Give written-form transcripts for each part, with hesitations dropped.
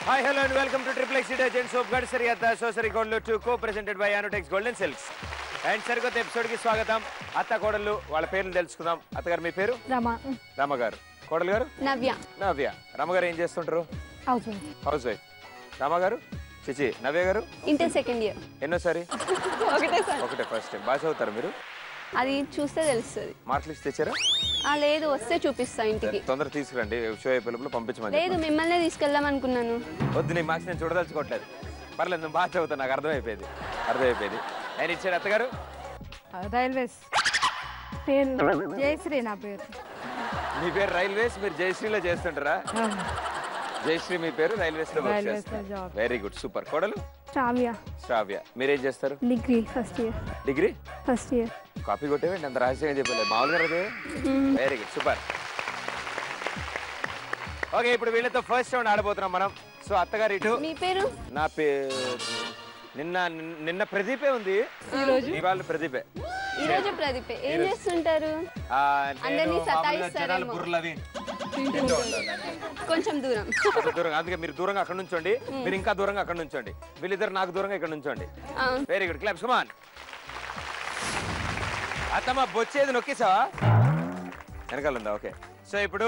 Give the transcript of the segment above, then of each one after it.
Hi, hello and welcome to Triple X Detergent Soap Gadasari Atta Sosari Kodlu 2 co-presented by Anutex Golden Silks. And సరికొత్త episode కి స్వాగతం. అత్త కోడళ్ళు వాళ్ళ పేర్లు తెలుసుకుందాం. అత్తగారు మీ పేరు? రమ గారు. కోడలు గారు? నవ్య. రమ గారు ఏం చేస్తుంటారు? House wife. రమ గారు? చిచి. నవ్య గారు? Inter second year. ఎన్నోసారి? ఒకటే ఫస్ట్ టైం. బాగా చదువుతారు మీరు? అది చూస్తే తెలుస్తుంది. మార్క్ లిస్ట్ తెచ్చారా? లేదు, వస్తే చూపిస్తా ఇంటికి. తొందర తీసుకురండి, షో అయిపోయినప్పుడు పంపించమని. లేదు, మిమ్మల్ని తీసుకెళ్దాం అనుకున్నాను. వద్దు, నీ మార్క్స్ నేను చూడదలుచుకోవట్లేదు. పర్లేదు, నువ్వు బాగా చదువుతా, నాకు అర్థమైపోయింది. ఆయన ఇచ్చాడు అత్తగారు? రైల్వేస్. పేరు జయశ్రీ. నా పేరు. మీ పేరు రైల్వేస్, మీరు జయశ్రీలో చేస్తుంటారా? జయశ్రీ మీ పేరు, రైల్వేస్ లో వెరీ గుడ్, సూపర్. కోడలు? శ్రావ్య. మీరేం చేస్తారు? Degree first year. కాపీ కొట్టేవండి, అంత రహస్యంగా చెప్పలేదు మామూలుగా. అదే వెరీ గుడ్, సూపర్. ఓకే, ఇప్పుడు వీళ్ళతో ఫస్ట్ రౌండ్ ఆడబోతున్నాం మనం. సో అత్తగారు ఇటు. మీ పేరు? నా పేరు నిన్న ప్రదీపే ఉంది, ఇవాళ ప్రదీపే. ఈ రోజు ప్రదీపే. ఏం చేస్తుంటారు? అందరినీ సతాయిస్తారేమో. కొంచెం దూరం. అందుకే మీరు దూరంగా అక్కడ నుంచోండి, మీరు ఇంకా దూరంగా అక్కడ నుంచోండి, వీళ్ళిద్దరు నాకు దూరంగా ఇక్కడ నుంచోండి. Very good, claps. Come on. అత్తమ్మ బొచ్చేది నొక్కేసావా? వెనకాల ఉందా? ఓకే. సో ఇప్పుడు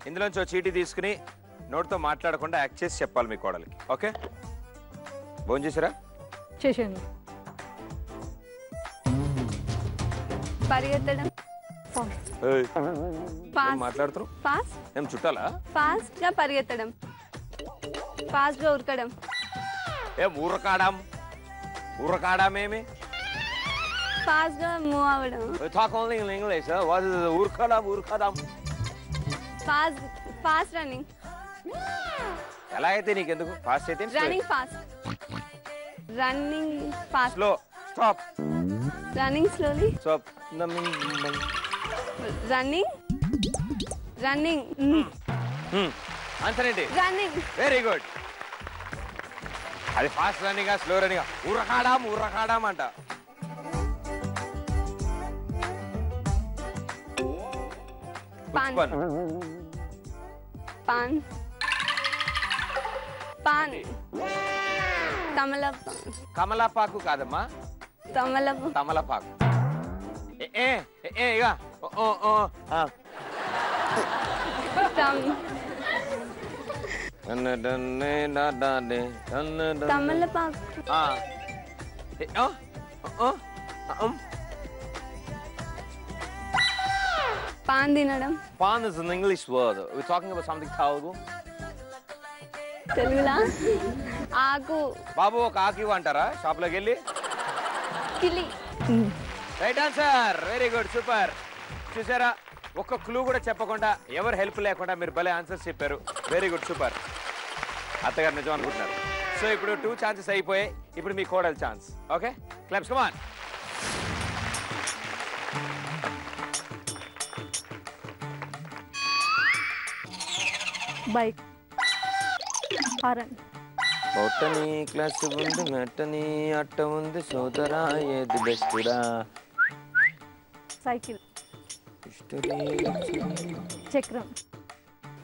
ఇందులోంచి ఒక చీటీ తీసుకుని నోట్తో మాట్లాడకుండా యాక్ట్ చేసి చెప్పాలి మీ కోడలికి. ఓకే, భోజనం చేసారా? చేశాను. పరిగెత్తడం. మాట్లాడుతారు. ఏం చుట్టాలా? ఫాస్ట్ గా పరిగెత్తడం, ఫాస్ట్ గా ఉరకడం. ఏం ఉరకాడమేమి? ఫాస్ట్ గా మూవ్ అవ్వడం. Talk only in English. What is ఉరకడం? Fast running. ఎలా అయితే నీకెందుకు? ఫాస్ట్ అయితే running fast. Slow. Stop. Running slowly. Stop. Running. Answer ఏంటి? రన్నింగ్. Very good. అది ఫాస్ట్ రన్నింగ్, స్లో రన్నింగ్? ఉరకాడం అంట. పాన్. కమలాపాకు కాదమ్మా, తమలపాకు. పాన్ తినడం. Pan is an English word. We're talking about something Telugu. తెలుగులా? ఆకు. బాబు ఒక ఆకు అంటారా షాప్ లోకి వెళ్ళి? కిలి. Right answer. Very good, super. చూసారా, ఒక్క క్లూ కూడా చెప్పకుండా, ఎవరు హెల్ప్ లేకుండా మీరు భలే ఆన్సర్స్ చెప్పారు. Very good, super. అత్తగారు నిజం అనుకుంటున్నారు. సో ఇప్పుడు 2 ఛాన్సెస్ అయిపోయాయి. ఇప్పుడు మీ కోడల్ chance. Okay, claps. Come on. Bike. Horn. బొట్టని క్లాస్ ఉంది, మెట్టని అట్ట ఉంది, సోదరా ఏది బెస్టుడా? సైకిల్. చక్రం.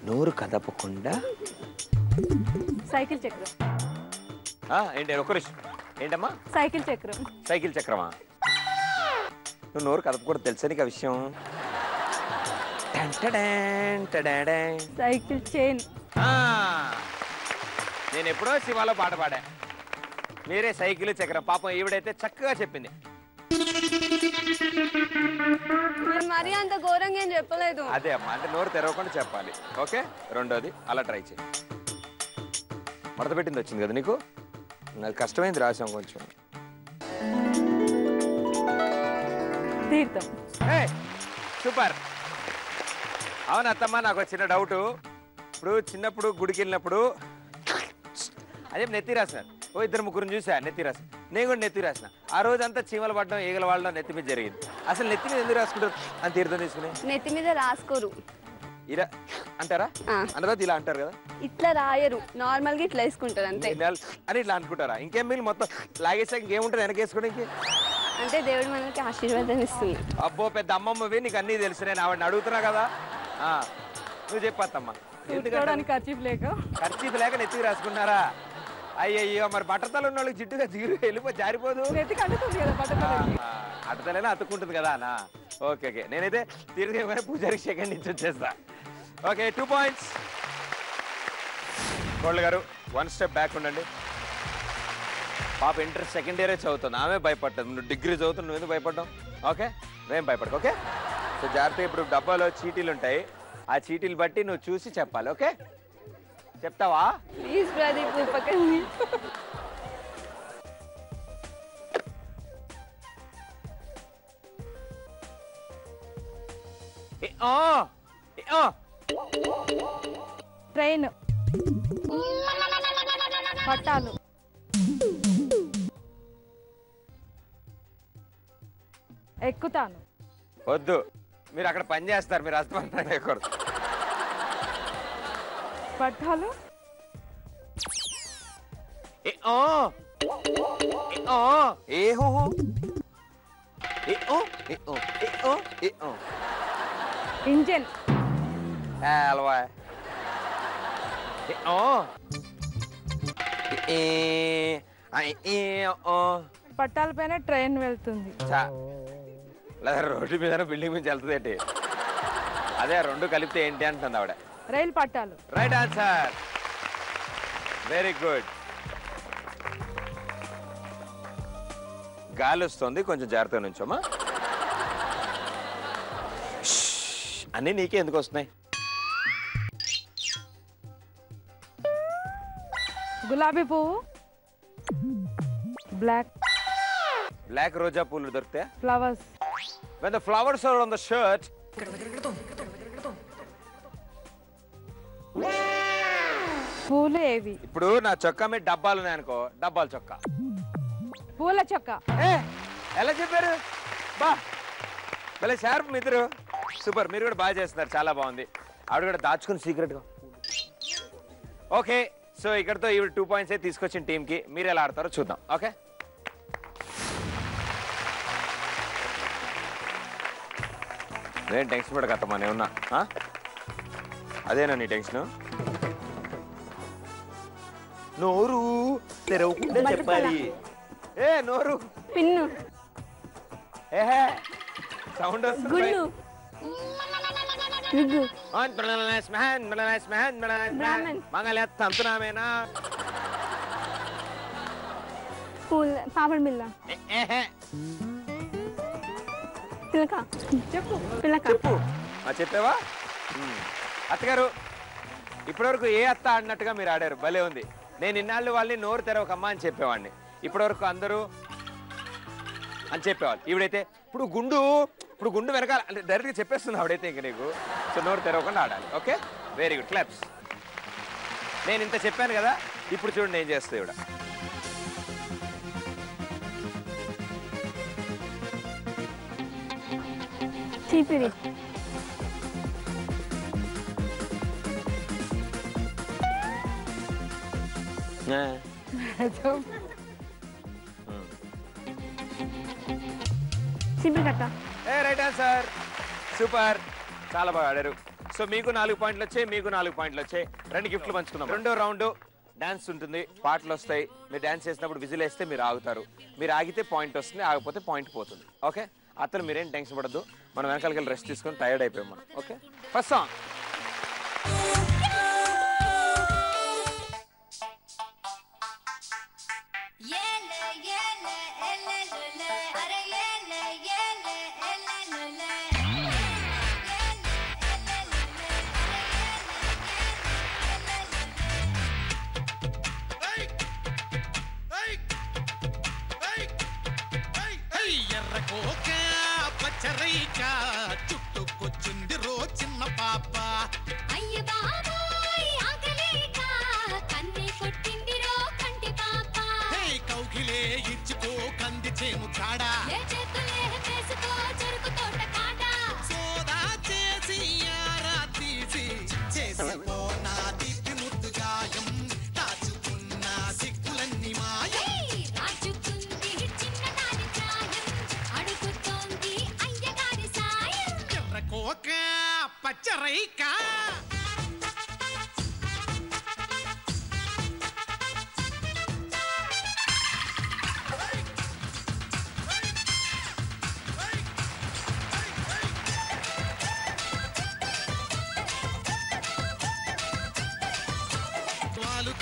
నోరు కదపకుండా సైకిల్ చక్రం. ఏంటి ఒక్క నిమిషం. ఏంటమ్మా? సైకిల్ చక్రం. సైకిల్ చక్రమా? నువ్వు నోరు కదపకూడదు, తెలుసా నీకు ఆ విషయం? Cycle chain. నేను ఎప్పుడో శివాలో పాట పాడా, మీరే సైకిల్ చక్రం. పాపం ఈవిడైతే చక్కగా చెప్పింది. మరి అంత ఘోరంగా ఏం చెప్పలేదు. అదే అమ్మా, అంటే నోరు తెరవకుండా చెప్పాలి. ఓకే, రెండోది అలా ట్రై చేయి. మడత పెట్టింది వచ్చింది కదా నీకు, అది కష్టమైంది, రాసాం కొంచెం. తీర్థం. సూపర్. అవును అత్తమ్మ, నాకు చిన్న డౌట్. ఇప్పుడు చిన్నప్పుడు గుడికి వెళ్ళినప్పుడు అదే నెత్తి రాసిన, ఇద్దరు ముగ్గురిని చూసా నెత్తి రాసిన, నేను కూడా నెత్తి రాసిన. ఆ రోజు అంతా చీమలు పడడం, ఈగలు వాడడం నెత్తి మీద జరిగింది. అసలు నెత్తి మీద ఎందుకు రాసుకుంటారు అని తీర్థం తీసుకుని? నెత్తి మీద రాసుకోరు. ఇలా అంటారా? అన్నది ఇలా అంటారు కదా, ఇట్లా రాయరు, నార్మల్ గా ఇట్లా వేసుకుంటారు అంతే అని ఇట్లా అనుకుంటారా? ఇంకేం మీరు మొత్తం లాగేసాక ఇంకేముంటుంది వెనకేసుకోవడానికి? అంటే దేవుడు మనకి ఆశీర్వాదం ఇస్తుంది. అబ్బో, పెద్ద అమ్మమ్మవి, నీకు అన్నీ తెలుసు. నేను ఆవిడని అడుగుతున్నా కదా. నువ్వు చెప్పత్తమ్మా. చూసుకోవడానికి ఖర్చీఫ్ లేక ఖర్చీఫ్ లేక నెత్తికి రాసుకున్నారా? అయ్యయ్యో, మరి బట్టతలు ఉన్న వాళ్ళకి జిడ్డుగా వెళ్ళిపో జారిపోదు. నెత్తికి అంటుతుంది కదా బట్టతలకి. అట్టతలైనా అతుక్కుంటుంది కదా అన్న. ఓకే ఓకే, నేనైతే తీరుగా పూజారికి సెకండ్ నుంచి వచ్చేస్తా. Okay, 2 points. కోళ్ళ గారు 1 step బ్యాక్ ఉండండి. పాప ఇంటర్ సెకండ్ ఇయరే చదువుతుంది, ఆమె భయపడ్డది. నువ్వు డిగ్రీ చదువుతుంది, నువ్వు ఎందుకు భయపడ్డావు? ఓకే, నువ్వేం భయపడకు. ఓకే, సో జాగ్రత్త. ఇప్పుడు డబ్బాలో చీటీలు ఉంటాయి, ఆ చీటీలు బట్టి నువ్వు చూసి చెప్పాలి. ఓకే, చెప్తావా? ప్లీజ్ ప్రదీప్ పక్కన. ట్రైన్, పట్టాలు, ఎక్కుతాను. వద్దు, మీరు అక్కడ పని చేస్తారు, మీరు అస్తమానం ఎక్కరు. పట్టాలు, ఇంజన్, పట్టాల పైన ట్రైన్ వెళ్తుంది. లేదా రోడ్డు మీద బిల్డింగ్ నుంచి వెళ్తుంది ఏంటి? అదే రెండు కలిపితే ఏంటి అంటుంది ఆవిడ. రైలు పట్టాలు. Right answer, very good. గాలి వస్తుంది, కొంచెం జాగ్రత్తగా నుంచోమా. అన్నీ నీకే ఎందుకు వస్తున్నాయి? గులాబీ పువ్వు, బ్లాక్ రోజా పూలు దొరికితే. Flowers. When the flowers are on the shirt, పూలు ఏవి? ఇప్పుడు నా చొక్కా మీద డబ్బాలు ఉన్నాయనుకో, డబ్బాల చొక్కా. పూల చొక్కా. ఎలా చెప్పారు? బా భలే షార్ప్ మిత్రు, సూపర్. మీరు కూడా బాగా చేస్తున్నారు, చాలా బాగుంది. ఆవిడ కూడా దాచుకుని సీక్రెట్ గా. ఓకే, సో ఇక్కడతో ఈవిడ 2 points అయితే తీసుకొచ్చిన టీమ్ కి. మీరు ఎలా ఆడతారో చూద్దాం. ఓకే, నేను టెన్షన్ పడకత్తమ్మా, నేను ఉన్నా. అదేనా నీ టెన్షన్? నోరు తెరవకుండా చెప్పాలి. నోరు పిన్ను, సౌండ్ గుళ్ళు, విగ్గు, మంగళేనా పూల, పాపడి బిళ్ళ, పిల్లక. చెప్పు. పిల్లక. చెప్పు. చెప్పావా? అత్తగారు, ఇప్పటివరకు ఏ అత్త ఆడినట్టుగా మీరు ఆడారు, భలే ఉంది. నేను ఇన్నాళ్ళు వాళ్ళని నోరు తెరవకమ్మా అని చెప్పేవాడిని, ఇప్పటివరకు అందరూ అని చెప్పేవాళ్ళు. ఈవిడైతే ఇప్పుడు గుండు వెనకాల అంటే డైరెక్ట్గా చెప్పేస్తుంది ఆవిడైతే ఇంక నీకు. సో నోరు తెరవకుండా ఆడాలి. Okay, very good, claps. నేను ఇంత చెప్పాను కదా, ఇప్పుడు చూడండి ఏం చేస్తుంది ఈవిడ. చీపిరి, చీపిరి కట్ట. రైట్ ఆన్సర్, సూపర్, చాలా బాగా ఆడారు. సో మీకు 4 పాయింట్లు వచ్చాయి, మీకు 4 పాయింట్లు వచ్చాయి. 2 గిఫ్ట్లు పంచుకుందాం. రెండో రౌండ్ డాన్స్ ఉంటుంది, పాటలు వస్తాయి. మీరు డాన్స్ చేసినప్పుడు విజిల్ వేస్తే మీరు ఆగుతారు. మీరు ఆగితే పాయింట్ వస్తుంది, ఆగిపోతే పాయింట్ పోతుంది. ఓకే, అతను మీరేం టెన్షన్ పడద్దు, మనం వెనకాలకి వెళ్ళి రెస్ట్ తీసుకొని టైర్డ్ అయిపోయాం మనం. Okay, first song. చుట్టుకొచ్చింది రో చిన్న పాప. అయ్య బాబోయ్ ఆగలేక కన్నే కొట్టింది రో కంటి పాప. కౌగిలే ఇచ్చుకో కంది చేము కాడ. చేతులే చేసుకో చెరుకు తోట కాడ. సోదా చేసి యారా తీసి చేసుకో నా దిద్ది ముద్దు గాయం. దాచుకున్న సిక్కులన్నీ మాయం. రాజుకుంది చిన్నదాని ప్రాయం. అడుగుతోంది అయ్యగారి సాయం. ఎర్రకోక పచ్చరైక.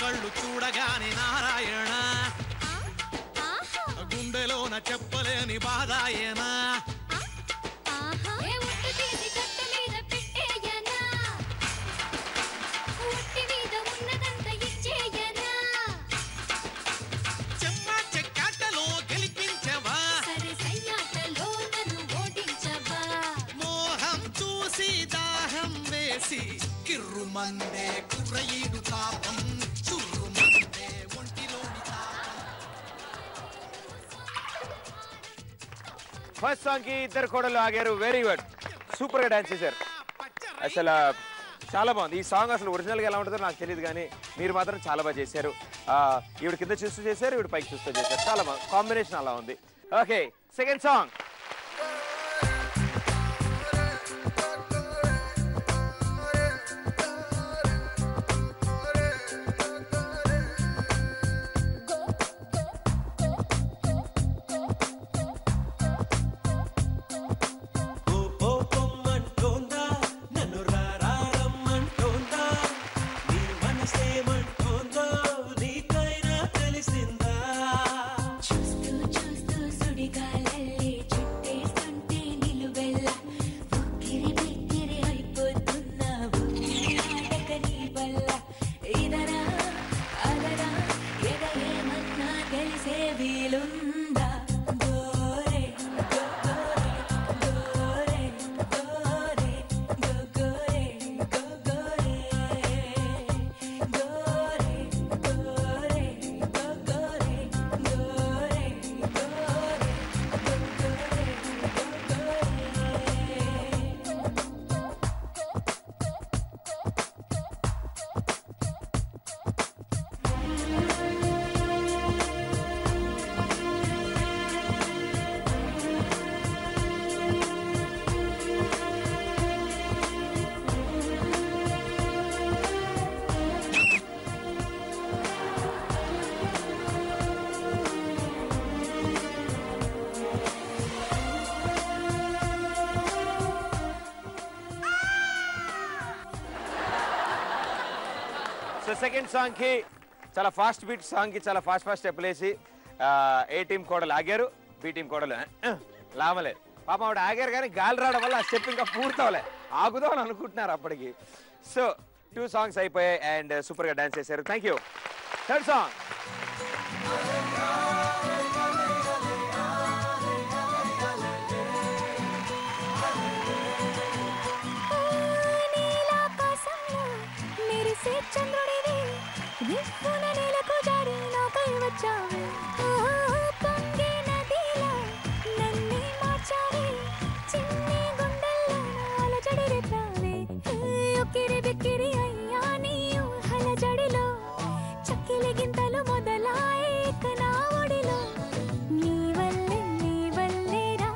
కళ్ళు చూడగానే నారాయణ గుండెలోన చెప్పలేని బాధాయన చెమ్మ చెక్కాటలో గెలిపించవా మోహం చూసి దాహం వేసి కిర్రుమందే కుర్రయీడు తాపం చుర్రుమందే ఒంటిలోని ఫస్ట్ సాంగ్ కి ఇద్దరు కోడలు ఆగారు. వెరీ గుడ్, సూపర్ గా డాన్స్ చేశారు. అసలు చాలా బాగుంది ఈ సాంగ్. అసలు ఒరిజినల్ గా ఎలా ఉంటుందో నాకు తెలియదు, కానీ మీరు మాత్రం చాలా బాగా చేశారు. ఈవిడ కింద చూస్తూ చేశారు, ఈవిడ పైకి చూస్తూ చేశారు. చాలా బాగా కాంబినేషన్ అలా ఉంది. Okay, second song. Second song కి చాలా ఫాస్ట్ బీట్ సాంగ్ కి చాలా ఫాస్ట్ స్టెప్ లేసి ఏ టీం కోడలు ఆగారు, బి టీం కోడలు లామలేదు. పాపం ఆవిడ ఆగారు, కానీ గాలి రావడం వల్ల ఆ స్టెప్ ఇంకా పూర్తవలే, ఆగుదాం అని అనుకుంటున్నారు అప్పటికి. సో 2 సాంగ్స్ అయిపోయాయి అండ్ సూపర్ గా డాన్స్ చేశారు. Thank you. Third song. చంద్రుడివి విప్పున నేలకు జారి నాపై వచ్చావు పొంగే నదిలా నన్నే మార్చావే చిన్ని గుండెల్లో అలజడి రేపావే ఉక్కిరి బిక్కిరి అయ్యా నీ అలజడిలో చక్కిలి గింతలు మొదలాయే నా ఒడిలో నీ వల్లే రా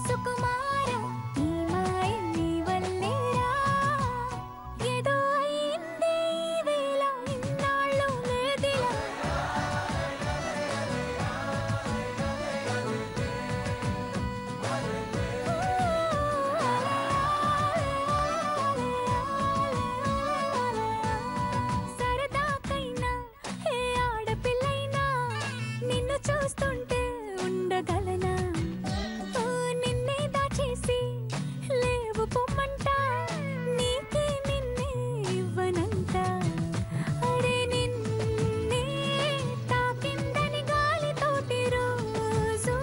సుకుమార నీ మాయ నీ వల్లే రా ఏదో అయింది వేళ ఇన్నాళ్ళు లేదిలా సరదాకైనా ఏ ఆడపిల్లైనా నిన్ను చూస్తుంటే ఉండగలనా నిన్నే దాచేసి లేవు పొమ్మంట నీకే నిన్నే ఇవ్వనంట అడే నిన్నే తాకిందని గాలితోటి రోజు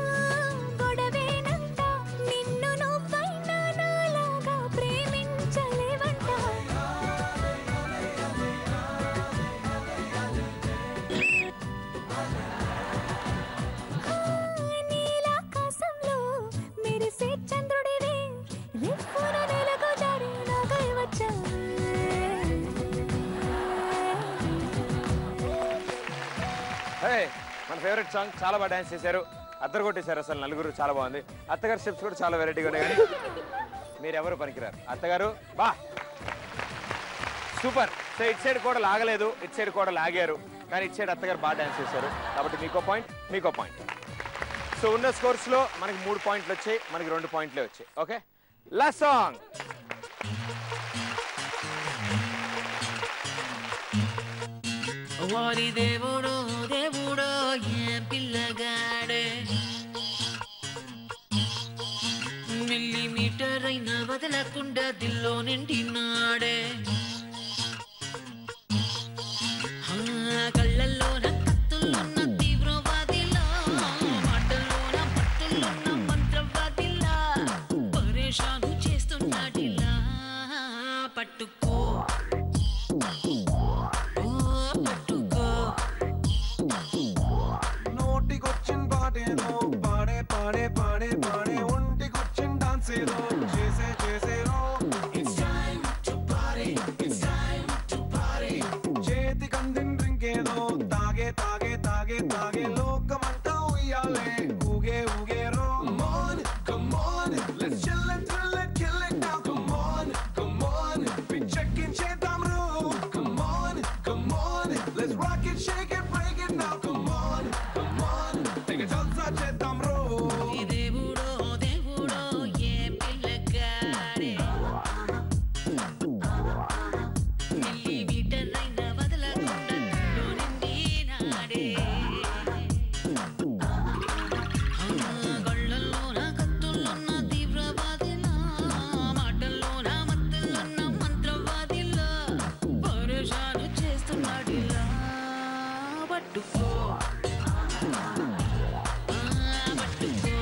గొడవేనంట నిన్ను నువ్వైనా నాలాగా ప్రేమించలేవంట నీలాకాశంలో మెరిసే చంద్రుడివి రిప్పున నేలకు జారి నాకై వచ్చావు మన ఫేవరెట్ సాంగ్. చాలా బాగా డాన్స్ చేశారు, అద్దరు కొట్టేశారు. అసలు నలుగురు చాలా బాగుంది. అత్తగారు స్టెప్స్ కూడా చాలా వెరైటీగా ఉన్నాయి, కానీ మీరెవరు పనికిరారు. అత్తగారు బా సూపర్. సో ఇటు సైడ్ కూడా లాగలేదు, ఇటు సైడ్ కూడా లాగారు, కానీ ఇటు సైడ్ అత్తగారు బాగా డాన్స్ చేశారు. కాబట్టి మీకో పాయింట్, మీకో పాయింట్. సో ఉన్న స్కోర్స్ లో మనకి 3 పాయింట్లు వచ్చాయి, మనకి 2 పాయింట్లే వచ్చాయి. Okay, last song. వారి దేవుడో దేవుడో ఏ పిల్లగాడే మిల్లీమీటర్ అయినా వదలకుండా దిల్లో నిండినాడే కళ్ళల్లోన కత్తుల్లోన తీవ్రవాదిలా మాటల్లోన పట్టుల్లోన మంత్రవాదిలా పరేషాను చేస్తున్నాడిలా పట్టుకో పట్టుకో నోటికొచ్చిన పాటేదో పాడే పాడే పాడే పాడే ఒంటికొచ్చిన డాన్స్ ఏదో చేసే చేసేదో It's time to party, it's time to party. చేతి కందిన డ్రింక్ ఏదో తాగే తాగే తాగే తాగే లోకమంతా ఉయ్యాలే ఊగే ఊగేరో Come on, come on, let's chill and thrill it, kill it now. Come on, come on, పిచ్చెక్కిన చేద్దాం రో Come on, come on, let's rock it, shake it, break it now. Come on, come on, take a జల్సా చేద్దాం రో ఈ దేవుడో దేవుడో ఏ పిల్లగాడే millimetre అయినా వదలకుండా దిల్లో నిండినాడే కళ్ళల్లోన కత్తుల్లోన తీవ్రవాదిలా మాటల్లోన మత్తుల్లోన మంత్రవాదిలా పరేషాను చేస్తున్నాడిలా పట్టుకో పట్టుకో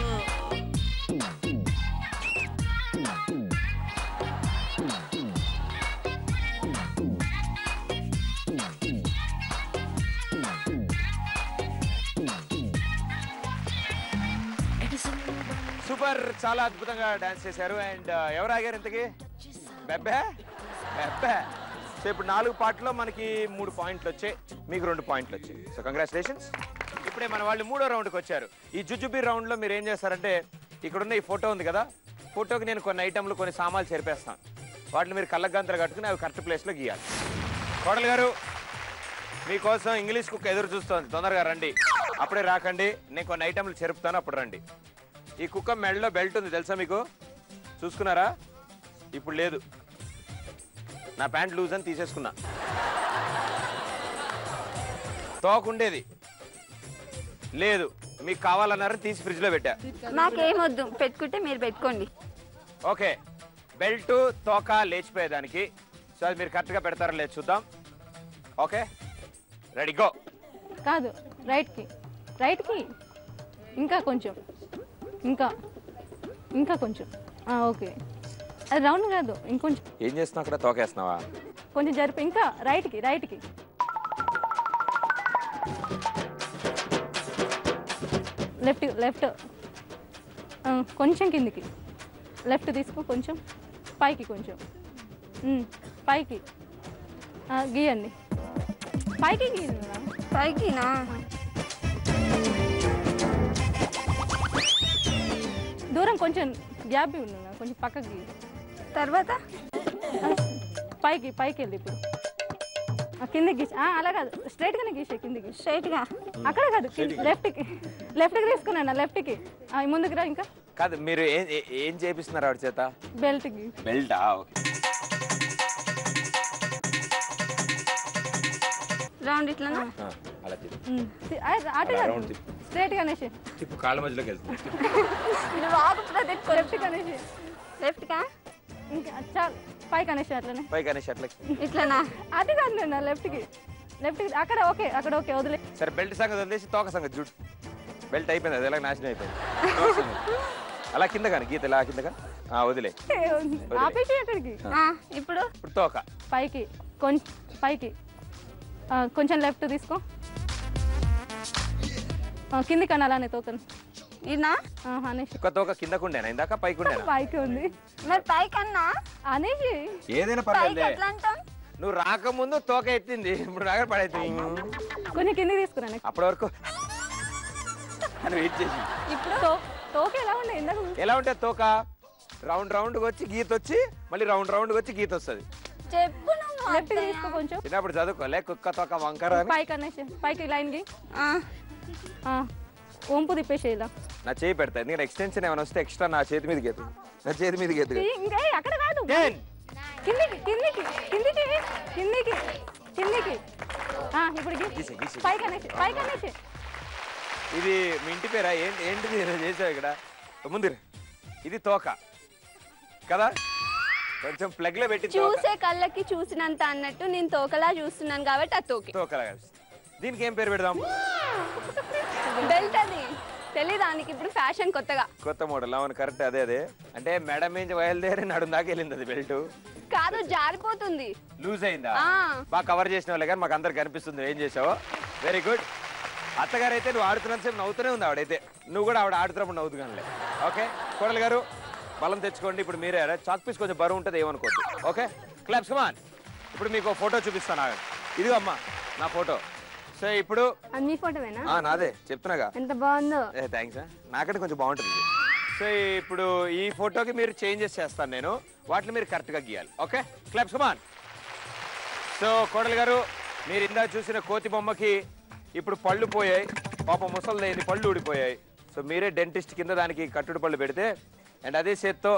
సూపర్, చాలా అద్భుతంగా డాన్స్ చేశారు. అండ్ ఎవరు ఆగారు ఇంతకి? బెబ్బే బెబ్బే. సో ఇప్పుడు 4 పాటల్లో మనకి 3 పాయింట్లు వచ్చాయి, మీకు 2 పాయింట్లు వచ్చాయి. So congratulations. ఇప్పుడే మన వాళ్ళు 3వ రౌండ్కి వచ్చారు. ఈ జుజుబీ రౌండ్లో మీరు ఏం చేస్తారంటే, ఇక్కడున్న ఈ ఫోటో ఉంది కదా, ఫోటోకి నేను కొన్ని ఐటమ్లు కొన్ని సామాన్లు చేర్పేస్తాను. వాటిని మీరు కళ్ళగంతలు కట్టుకుని అవి కరెక్ట్ ప్లేస్లో గీయాలి. కోడలు గారు, మీకోసం ఇంగ్లీష్ కుక్క ఎదురు చూస్తోంది, తొందరగా రండి. అప్పుడే రాకండి, నేను కొన్ని ఐటమ్లు చెరుపుతాను, అప్పుడు రండి. ఈ కుక్క మెడలో బెల్ట్ ఉంది తెలుసా మీకు? చూసుకున్నారా? ఇప్పుడు లేదు. నా ప్యాంట్ లూజ్ అని తీసేసుకున్నా. తోకుండేది లేదు, మీకు కావాలన్నారని తీసి ఫ్రిడ్జ్లో పెట్టా. మాకేమొద్దు, పెట్టుకుంటే మీరు పెట్టుకోండి. ఓకే, బెల్ట్ తోక లేచిపోయేదానికి. సో అది మీరు కరెక్ట్గా పెడతారా లేదు చూద్దాం. Okay, ready go. కాదు, రైట్కి రైట్కి ఇంకా కొంచెం, ఇంకా ఇంకా కొంచెం. ఓకే, అది రౌండ్ కాదు, ఇంకొంచెం. ఏం చేస్తున్నావు అక్కడ? తోకేస్తున్నావా? కొంచెం జరిపి, ఇంకా రైట్కి రైట్కి. లెఫ్ట్ లెఫ్ట్ కొంచెం కిందికి. లెఫ్ట్ తీసుకో, కొంచెం పైకి, కొంచెం పైకి గీయండి. పైకి గీయండి. పైకినా? దూరం కొంచెం గ్యాప్ ఉంది, కొంచెం పక్కకి గీ. తర్వాత పైకి పైకి వెళ్ళి ఇప్పుడు కిందకి గీసి. అలా కాదు, స్ట్రైట్గానే గీసే, కిందకి స్ట్రైట్గా. అక్కడ కాదు, లెఫ్ట్కి లెఫ్ట్కి తీసుకున్నా, లెఫ్ట్కి ముందుకు రా. ఇంకా కాదు, మీరు ఏం చేపిస్తున్నారు ఆవిడ చేత? బెల్ట్కి. బెల్టా? ఓకే. రౌండ్ ఇట్లా అలా తిప్పు. అటు కాదు, స్ట్రైట్గా అనేసి తిప్పు, కాళ్ళ మధ్యలోకి వెళ్తుంది. లెఫ్ట్కి అనేసి. లెఫ్ట్కా? ఇంకా చాలు, పైకి అనేసి అట్లనే. పైకి అనేసి అట్లకి. ఇట్లానా? అది కాదు నేను లెఫ్ట్కి అక్కడ. ఓకే, అక్కడ ఓకే, వదిలే. సరే, బెల్ట్ సంగతి వదిలేసి తోక సంగతి చూడు. బెల్ట్ అయిపోయింది, అది ఎలా నాశనం అయిపోయింది. అలా కింద కానీ గీత, ఇలా కిందగా వదిలే. ఆపేసి అక్కడికి. ఇప్పుడు ఇప్పుడు తోక పైకి, కొంచెం పైకి, కొంచెం లెఫ్ట్ తీసుకో. కింది కన్నా అలానే తోకను. ఇనా అనేసి. ఒక తోక కిందకుండేనా ఇందాక? పైకుండేనా? పైకి ఉంది. మరి పైకన్నా అనేసి ఏదైనా పైకి పర్లేదు. ఎట్లా అంటాం? నువ్వు రాకముందు తోక ఎత్తింది, ఇప్పుడు రాగా పడైతుంది. కొంచెం కిందికి తీసుకురా. అప్పటి వరకు అని వెయిట్ చేసి. ఇప్పుడు తోక ఎలా ఉండే ఇందాక? ఎలా ఉంటుంది తోక? రౌండ్ రౌండ్ వచ్చి గీత వచ్చి మళ్ళీ రౌండ్ రౌండ్ వచ్చి గీత వస్తుంది. చెప్పు నువ్వు. లెఫ్ట్ తీసుకో కొంచెం. చిన్నప్పుడు చదువుకోలే కుక్క తోక వంకర అని? పైకి అనేసి, పైకి లైన్కి వంపు తిప్పేసి ఇలా. నా చేయి పెడతా, ఎందుకంటే ఎక్స్టెన్షన్ ఏమైనా వస్తే ఎక్స్ట్రా నా చేతి మీదకి ఎత్తు. నా చేతి మీదకి ఎత్తు. ఇంకా అక్కడ కాదు, కిందికి కిందికి కిందికి కిందికి కిందికి ఇప్పుడు గీసే, గీసే. పైకి అనేసి ఇది మీ ఇంటి పేరా? ఏంటిది చేసావు ఇక్కడ? ముందు ఇది తోక కదా, కొంచెం ప్లగ్ లో పెట్టి చూసే కళ్ళకి చూసినంత అన్నట్టు నేను తోకలా చూస్తున్నాను కాబట్టి అది తోకలా. దీనికి ఏం పేరు పెడదాం? బెల్ట్. అది తెలీదు దానికి, ఇప్పుడు ఫ్యాషన్ కొత్త మోడల్. అవును కరెక్ట్, అదే అంటే మేడం మీద బయలుదేరి నడుం దాకా వెళ్ళింది అది బెల్ట్. కాదు, జారిపోతుంది. లూజ్ అయిందా? బాగా కవర్ చేసిన వాళ్ళే కానీ మాకు అందరికి కనిపిస్తుంది ఏం చేసావో. Very good. అత్తగారు అయితే నువ్వు ఆడుతున్నంతసేపు నవ్వుతూనే ఉంది ఆవిడైతే, నువ్వు కూడా ఆవిడ ఆడుతున్నప్పుడు నవ్వుతూ కానీ. ఓకే కోడలు గారు బలం తెచ్చుకోండి. ఇప్పుడు మీరే చాక్ పీస్ కొంచెం బరువు ఉంటుంది, ఏమనుకోద్దు. ఓకే క్లాప్స్ కమాన్. ఇప్పుడు మీకు ఫోటో చూపిస్తాను. ఇదిగో అమ్మా నా ఫోటో. సో ఇప్పుడు మీ ఫోటోవేనా? నాదే, చెప్తున్నాగా. ఎంత బాగుందో. థ్యాంక్స్. నాకంటే కొంచెం బాగుంటుంది. సో ఇప్పుడు ఈ ఫోటోకి మీరు చేంజెస్ చేస్తాను నేను, వాటిని మీరు కరెక్ట్గా గీయాలి. ఓకే క్లాప్స్ కమాన్. సో కోడలు గారు మీరు ఇందా చూసిన కోతి బొమ్మకి ఇప్పుడు పళ్ళు పోయాయి, పాప ముసలిదైంది, పళ్ళు ఊడిపోయాయి. సో మీరే డెంటిస్ట్ కింద దానికి కట్టుడు పళ్ళు పెడితే, అండ్ అదే చేత్తో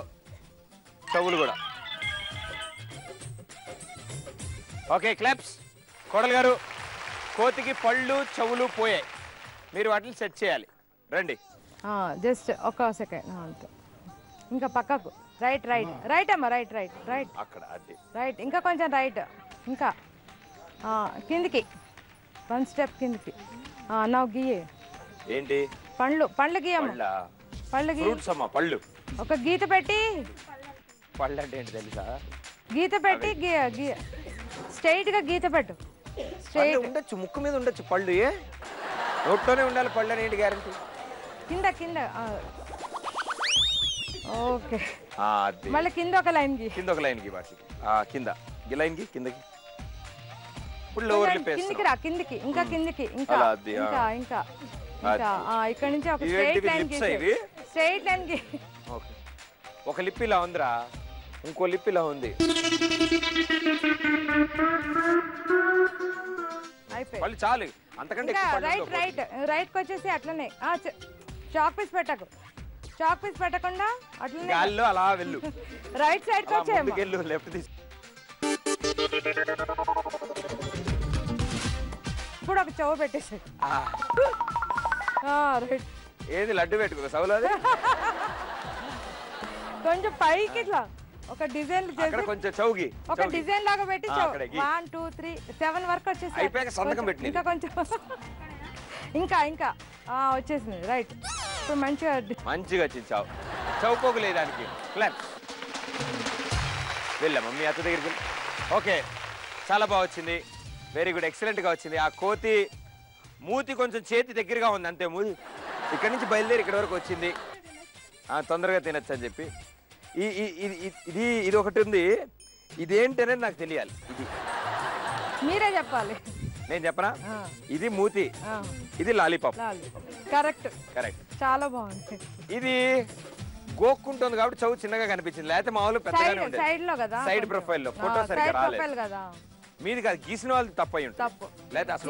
చెవులు కూడా. Okay claps. కోడలు గారు కోతికి పళ్ళు చెవులు పోయాయి, మీరు వాటిని సెట్ చేయాలి. రండి. జస్ట్ ఒక సెకండ్ అంతే. ఇంకా పక్కకు రైట్ అమ్మా, రైట్ అక్కడ అది రైట్. ఇంకా కొంచెం రైట్, ఇంకా కిందికి 1 స్టెప్ కిందికి. నా గీయే ఏంటి? పళ్ళు గీయమ్మా, పళ్ళు గీ. ఫ్రూట్స్ అమ్మా, పళ్ళు. ఒక గీత పెట్టి, పళ్ళు అంటే ఏంటి తెలుసా? గీత పెట్టి గీయ స్ట్రైట్ గా గీత పెట్టు. స్ట్రైట్ ఉండొచ్చు, ముక్కు మీద ఉండొచ్చు పళ్ళు. నోట్లోనే ఉండాలి పళ్ళు అని ఏంటి గ్యారంటీ? కింద ఓకే. అది మళ్ళీ కింద ఒక లైన్ కి బాషకి కింద లైన్ కి కిందకి. ఇప్పుడు లోవర్ లిప్ కిందికి రా, కిందికి, ఇంకా కిందికి, ఇంకా ఇక్కడ నుంచి ఒక స్ట్రైట్ లైన్ కి. ఓకే ఒక లిప్ ఇలా ఉందిరా, ఇంకో లిప్ ఇలా ఉంది. పళ్ళు చాలు, అంతకంటే రైట్ కి వచ్చేసి అట్లనే. చాక్ పీస్ పెట్టకుండా అట్లనే గాల్లో అలా వెళ్ళు. రైట్ సైడ్ కి వచ్చేయమ్మ, లెఫ్ట్ తీసు. ఇప్పుడు ఒక చెవు పెట్టేసి. రైట్. ఏది లడ్డు పెట్టుకో సౌలు? అది కొంచెం పైకి ఇట్లా ఒక డిజైన్ చేసి కొంచెం చౌకి ఒక డిజైన్ లాగా పెట్టి 1 2 3 7 వరకు వచ్చేసి అయిపోయాక సంతకం పెట్టింది. ఇంకా కొంచెం ఇంకా వచ్చేసింది. రైట్. ఇప్పుడు మంచిగా చించావు. చౌకోకు లేదానికి. వెళ్ళా మమ్మీ అత్త దగ్గరికి. ఓకే చాలా బాగా వచ్చింది, వెరీ గుడ్, ఎక్సలెంట్గా వచ్చింది. ఆ కోతి మూతి కొంచెం చేతి దగ్గరగా ఉంది అంతే. మూతి ఇక్కడి నుంచి బయలుదేరి ఇక్కడి వరకు వచ్చింది. తొందరగా తినచ్చు అని చెప్పి. ఇది ఒకటి ఉంది, ఇదేంటనేది నాకు తెలియాలి. ఇది మీరే చెప్పాలి, నేను చెప్పనా? ఇది మూతి, ఇది లాలీపాప్. కరెక్ట్. చాలా బాగుంది. ఇది గోక్కుంటుంది కాబట్టి చౌ చిన్నగా కనిపించింది, లేకపోతే మామూలు పెద్దగానే ఉంటుంది. సైడ్ లో కదా, సైడ్ ప్రొఫైల్ లో ఫోటో సరిగ్గా రాలేదు. మీది కాదు, గీసిన వాళ్ళు తప్పు అయి ఉంటుంది, లేకపోతే అసలు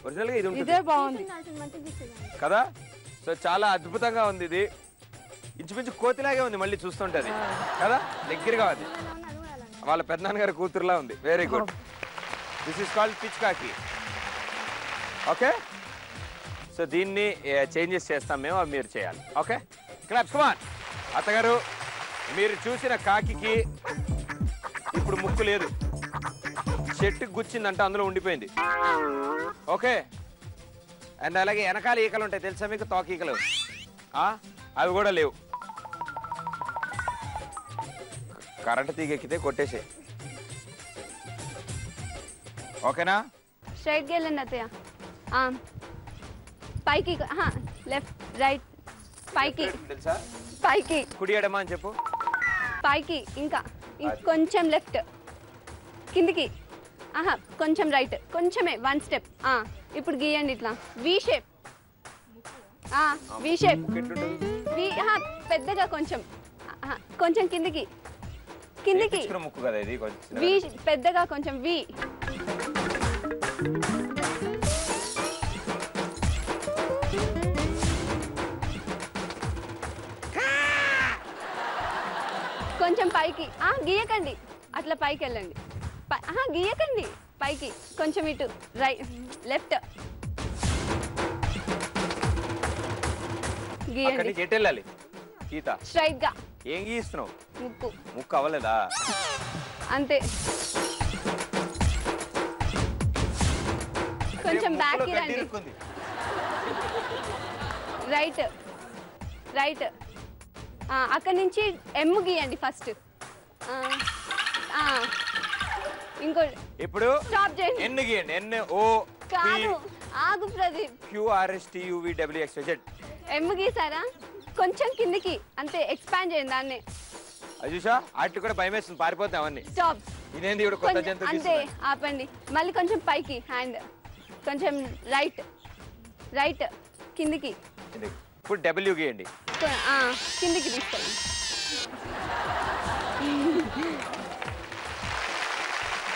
ఒరిజినల్ గా ఇది ఉంటుంది. ఇదే బాగుంది కదా. సో చాలా అద్భుతంగా ఉంది. ఇది ఇంచుమించు కోతిలాగే ఉంది మళ్ళీ చూస్తుంటది కదా, దగ్గరగా ఉంది. వాళ్ళ పెద్దనాన్నగారి కూతురులా ఉంది. Very good. This is called పిచ్కాకి. ఓకే సో దీన్ని చేంజెస్ చేస్తాం మేము, అవి మీరు చేయాలి. Okay claps come on. అత్తగారు మీరు చూసిన కాకికి ఇప్పుడు ముక్కు లేదు, చెట్టుకు గుచ్చిందంటే అందులో ఉండిపోయింది. ఓకే అండ్ అలాగే వెనకాల ఈకలు ఉంటాయి తెలుసా మీకు, తోకీకలు, అవి కూడా లేవు. కరెంట్ తీగెక్కితే కొట్టేసే. ఓకేనా? స్ట్రైట్ గా వెళ్ళండి అత్తయ్య. పైకి, లెఫ్ట్ రైట్, పైకి తెలుసా, పైకి కుడి ఎడమా అని చెప్పు. పైకి, ఇంకా కొంచెం లెఫ్ట్, కిందికి, కొంచెం రైట్, కొంచెమే 1 స్టెప్. ఇప్పుడు గీయండి ఇట్లా వి షేప్. వి షేప్, పెద్దగా కొంచెం కొంచెం కిందికి ముక్కు కదా ఇది, వి పెద్దగా కొంచెం వి. కొంచెం పైకి, గీయకండి, అట్లా పైకి వెళ్ళండి. గీయకండి, పైకి కొంచెం ఇటు రైట్ లెఫ్ట్ అక్కడి గీయండి నుంచి ఎటు వెళ్ళాలి గీత స్ట్రైట్ గా ఏం గీస్తున్నావు ముక్కు ముక్కు అవ్వలేదా అంతే కొంచెం అరే, బ్యాక్ ముక్కులో గడ్డి రండి ఇరుక్కుంది. రైట్ రైట్ అక్కడి నుంచి ఎమ్ గీయండి ఫస్ట్ ఇంకో ఇప్పుడు స్టాప్ చేయండి ఎన్ గీయండి ఎన్ ఓ కాదు ఆగు ప్రదీప్ QRSTUVWXYZ ఎమ్ గీసారా కొంచెం కిందికి అంతే ఎక్స్పాండ్ చేయండి దాన్ని అది చూసా అటు కూడా భయం వేస్తుంది పారిపోతాం అవన్నీ స్టాప్ ఇదేంది ఇప్పుడు కొత్త జంతువు అంతే గీస్తున్నాడు. ఆపండి మళ్ళీ కొంచెం పైకి హ్యాండ్ కొంచెం రైట్ రైట్ కిందికి ఇది. ఇప్పుడు డబ్ల్యూ గీయండి కిందికి తీసుకోండి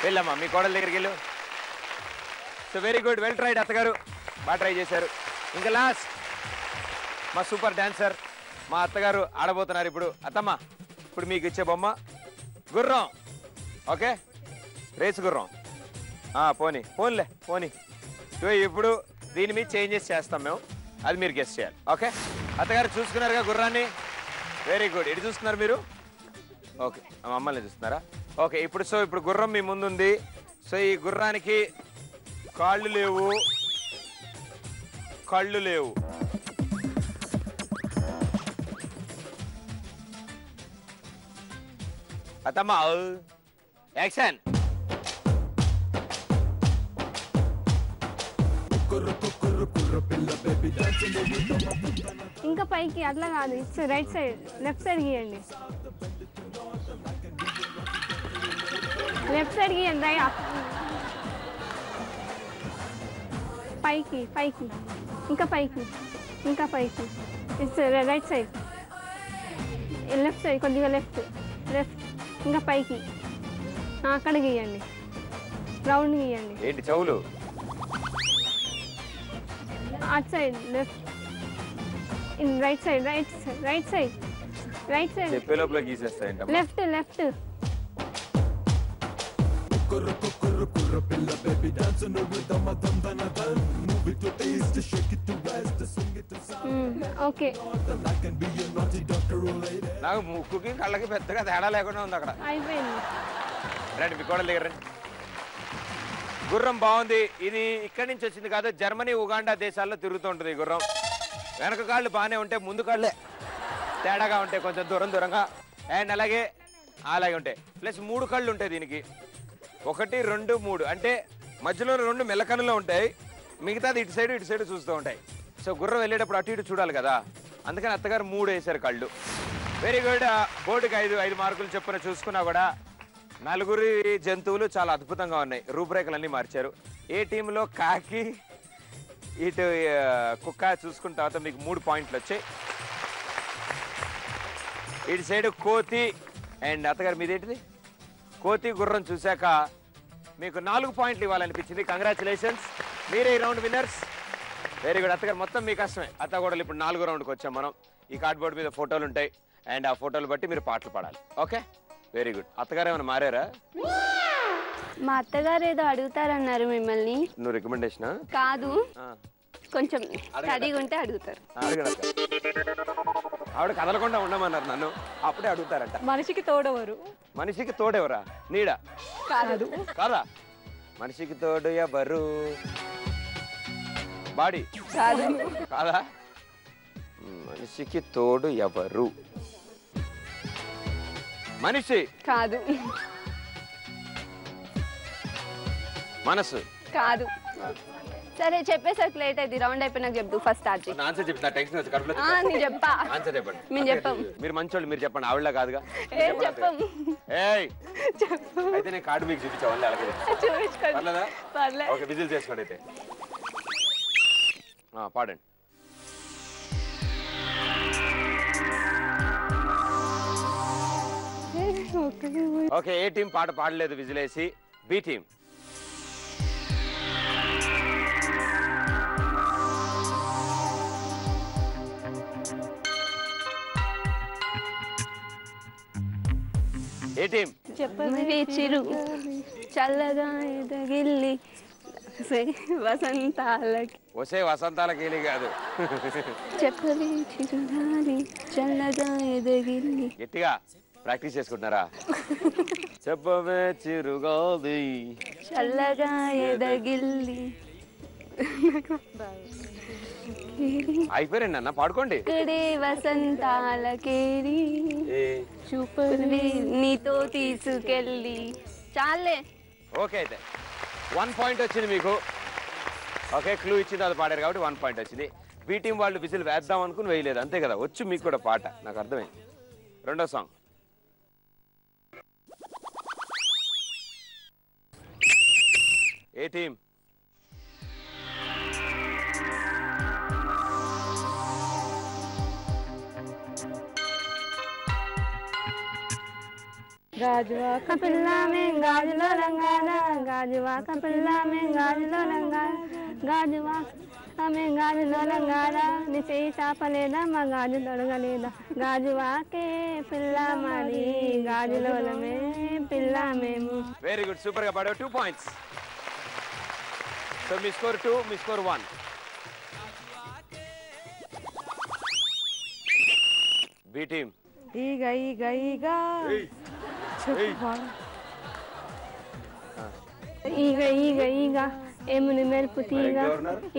వెళ్ళమ్మా మీ కోడల దగ్గరికి వెళ్ళు so very good well tried అత్తగారు బాగా ట్రై చేశారు ఇంకా లాస్ట్ మా సూపర్ డాన్సర్ మా అత్తగారు ఆడబోతున్నారు ఇప్పుడు అత్తమ్మ ఇప్పుడు మీకు ఇచ్చే బొమ్మ గుర్రం ఓకే రేసు గుర్రం పోనీ పోన్లే పోనీ ఇప్పుడు దీని మీద చేంజెస్ చేస్తాం మేము అది మీరు గెస్ట్ చేయాలి ఓకే అత్తగారు చూసుకున్నారుగా గుర్రాన్ని వెరీ గుడ్ ఇటు చూస్తున్నారు మీరు ఓకే మమ్మల్ని చూస్తున్నారా ఓకే ఇప్పుడు గుర్రం మీ ముందుంది సో ఈ గుర్రానికి కాళ్ళు లేవు కళ్ళు లేవు అత్తమ్మ యాక్షన్ ఇంకా పైకి అట్లా కాదు it's right side left side గీయండి లెఫ్ట్ సైడ్ గీయండి రైట్ పైకి పైకి ఇంకా పైకి ఇంకా పైకి it's right side left side కొద్దిగా లెఫ్ట్ లెఫ్ట్ ఇంకా పైకి అక్కడ గీయండి రౌండ్ గీయండి ఏంటి చెవులు అటు side left in right side right side right side right side చెప్పే లోపల గీసేస్తాయంట లెఫ్ట్ లెఫ్ట్ ఓకే నాకు ముక్కుకి కళ్ళకి పెద్దగా తేడా లేకుండా ఉంది అక్కడ అయిపోయింది రండి మీ కోడల దగ్గర రండి గుర్రం బాగుంది ఇది ఇక్కడి నుంచి వచ్చింది కాదు జర్మనీ ఉగాండా దేశాల్లో తిరుగుతూ ఉంటుంది ఈ గుర్రం వెనక కాళ్ళు బాగానే ఉంటాయి ముందు కాళ్ళే తేడాగా ఉంటాయి కొంచెం దూరంగా అండ్ అలాగే ఉంటాయి ప్లస్ 3 కళ్ళు ఉంటాయి దీనికి 1 2 3 అంటే మధ్యలో 2 మెల్లకన్నులో ఉంటాయి మిగతాది ఇటు సైడ్ చూస్తూ ఉంటాయి సో గుర్రం వెళ్ళేటప్పుడు అటు ఇటు చూడాలి కదా అందుకని అత్తగారు 3 వేశారు కళ్ళు వెరీ గుడ్ బోర్డుకి 5 మార్కులు చొప్పున చూసుకున్నా కూడా 4 జంతువులు చాలా అద్భుతంగా ఉన్నాయి రూపురేఖలన్నీ మార్చారు ఏ టీంలో కాకి ఇటు కుక్క చూసుకున్న తర్వాత మీకు 3 పాయింట్లు వచ్చాయి ఇటు సైడ్ కోతి అండ్ అత్తగారు మీదేంటిది కోతి గుర్రం చూశాక మీకు 4 పాయింట్లు ఇవ్వాలనిపించింది కంగ్రాచులేషన్స్ మీరే ఈ రౌండ్ విన్నర్స్ వెరీ గుడ్ అత్తగారు మొత్తం మీ కష్టమే అత్త కూడా ఇప్పుడు 4వ రౌండ్కి వచ్చాం మనం ఈ కార్డ్బోర్డ్ మీద ఫోటోలు ఉంటాయి అండ్ ఆ ఫోటోలు బట్టి మీరు పాటలు పాడాలి ఓకే వెరీ గుడ్ అత్తగారు ఏమైనా మారారా మా అత్తగారు ఏదో అడుగుతారన్నారు మిమ్మల్ని నువ్వు రికమెండేషనా కాదు కొంచెం స్టడీగా ఉంటే అడుగుతారు అడగడక్క ఆవిడ కదలకుండా ఉండమన్నారు నన్ను అప్పుడే అడుగుతారంట మనిషికి తోడవరు మనిషికి తోడెవరా నీడా కాదు కాదా మనిషికి తోడు ఎవరు బాడీ కాదు కాదా మనిషికి తోడు ఎవరు మనిషి కాదు మనసు కాదు సరే చెప్పేసరికి లేట్ అయింది రౌండ్ అయిపోయినాక చెప్తూ ఫస్ట్ స్టార్ట్ చేయి ఆన్సర్ చెప్తా టెన్షన్ వచ్చి కడుపులో నేను చెప్పా ఆన్సర్ చెప్పండి మేము చెప్పాం మీరు మంచోళ్ళు మీరు చెప్పండి ఆవిడ కాదుగా ఏం చెప్పాం ఏయ్ అయితే నేను కార్డు మీకు చూపించావాలి అలాగే చూపించుకోండి పర్లేదా పర్లేదు ఓకే విజిల్ చేసుకోండి అయితే పాడండి ఓకే ఏ టీం పాట పాడలేదు విజిలేసి బి టీం ఏ టీం? చెప్పవే చిరు చల్లగా ఎదగిల్లి వసంతాలకి. వసే వసంతాలకి కాదు. చెప్పవే చిరుగాలి చల్లగా ఎదగిల్లి. గట్టిగా ప్రాక్టీస్ చేసుకుంటున్నారా? చెప్పవే చిరుగాలి చల్లగా ఎదగిల్లి. అయిపోయారండి అన్న, పాడుకోండి. ఇక్కడే వసంతాలకేరి చూపవే నీతో తీసుకెళ్ళి. చాలే. ఓకే, అయితే 1 పాయింట్ వచ్చింది మీకు. ఓకే, క్లూ ఇచ్చింది, అది పాడారు కాబట్టి 1 పాయింట్ వచ్చింది. బీ టీం వాళ్ళు విజిల్ వేద్దాం అనుకుని వేయలేదు, అంతే కదా. వచ్చు మీకు కూడా పాట, నాకు అర్థమైంది. రెండో సాంగ్. ఏ టీం? గాజువా కపిల్లా మేం గాజులో రంగాల గాజువా కపిల్లా మేం గాజులో రంగాల గాజువా మేం గాజులో రంగాల నీ చేయి చాపలేదా మా గాజు తొడగలేదా గాజువాకే పిల్ల మరి గాజులోలమే పిల్ల మేము. వెరీ గుడ్, సూపర్ గా పాడావు. 2 పాయింట్స్. సో మీ స్కోర్ 2, మీ స్కోర్ 1. B team. ఈగ ఈగ ఈగ ఈగ ఈగ ఈగ ఏముని మెరుపు తీగ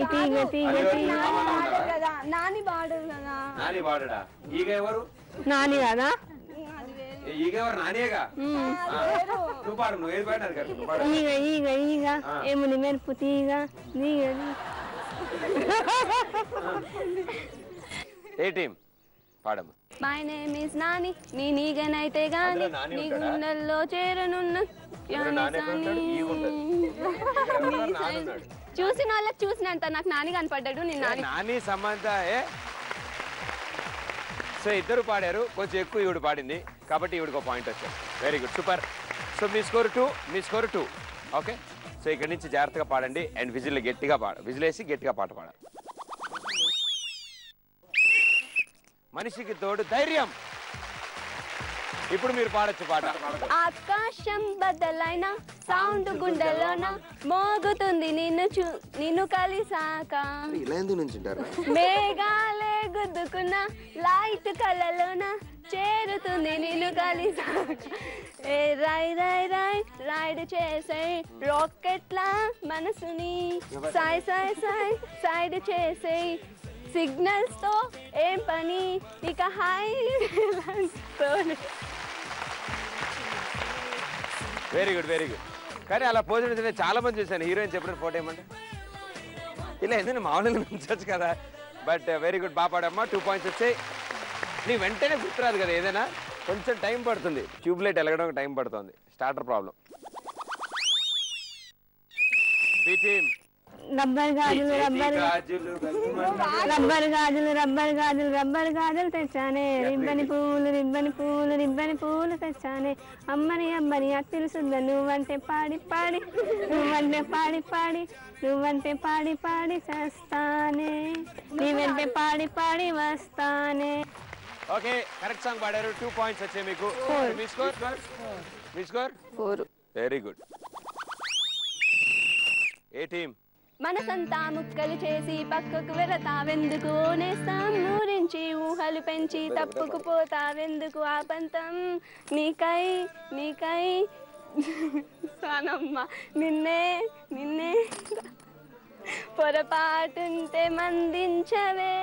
ఈ తీగ తీగ తీగ. నాని పాడు కదా. నాని పాడడా? ఈగ ఎవరు? నాని కదా. ఈగ ఎవరు? నానియేగా. నువ్వు పాడు, నువ్వు ఏది పాడినారు కదా. ఈగ ఈగ ఈగ ఏముని మెరుపు తీగ తీగ. A team? పాడమ్మా. మై నేమ్ ఇస్ నాని నీ నీగనైతే గాని నీ గుండెల్లో చేరనున్న చూసిన వాళ్ళకి చూసినంత నాకు నాని కనపడ్డాడు. నేను నాని సమంత. సో ఇద్దరు పాడారు, కొంచెం ఎక్కువ ఈవిడ పాడింది కాబట్టి ఈవిడకు పాయింట్ వచ్చారు. Very good, super. సో మీ స్కోర్ 2, మీ స్కోర్ 2. ఓకే, సో ఇక్కడ నుంచి జాగ్రత్తగా పాడండి అండ్ విజిల్ గట్టిగా విజిల్ వేసి గట్టిగా పాట పాడాలి. మనిషికి తోడు ధైర్యం. ఇప్పుడు మీరు పాడొచ్చు పాట. ఆకాశం బద్దలైన సౌండ్ గుండెలోన మోగుతుంది నిన్ను కలిసాక. మేఘాలే గుద్దుకున్న లైట్ కళ్ళలోన చేరుతుంది నిన్ను కలిసాక. ఏ రై రై రై రైడ్ చేసే రాకెట్లా మనసుని సాయ్ సాయ్ సాయ్ సైడ్ చేసే సిగ్నల్స్ తో ఏం పని ఇక high. Very good, very good. కానీ అలా పోజు చాలా మంది చూశాను. హీరోయిన్ చెప్పిన ఫోటో ఏమంటే ఇలా ఏదైనా మామూలుగా ఉంచవచ్చు కదా. బట్ వెరీ గుడ్, బాగా పాడమ్మా. 2 పాయింట్స్ వచ్చాయి. నీ వెంటనే గుర్తురాదు కదా, ఏదైనా కొంచెం టైం పడుతుంది. ట్యూబ్లైట్ వెలగడం టైం పడుతుంది, starter problem. B team. Rubber గాజులు రబ్బర్ గాజులు రబ్బర్ గాజులు రబ్బర్ గాజులు తెచ్చానే. రిబ్బని పూలు రిబ్బని పూలు రిబ్బని పూలు తెచ్చానే. అమ్మని అమ్మని అత్తిలు శుద్ధ నువ్వంటే పాడి పాడి నువ్వంటే పాడి పాడి నువ్వంటే పాడి పాడి చేస్తానే నీవంటే పాడి పాడి వస్తానే. ఓకే, కరెక్ట్ సాంగ్ పాడారు. 2 పాయింట్స్ వచ్చాయి మీకు. మీ స్కోర్? మీ score 4. Very good. A team? మనసంతా ముక్కలు చేసి పక్కకు వెళతావెందుకు నేస్తాం ఊరించి ఊహలు పెంచి తప్పుకుపోతావెందుకు ఆ పంతం నీకై నీకై సానమ్మ నిన్నే నిన్నే పొరపాటుంటే మందించవే.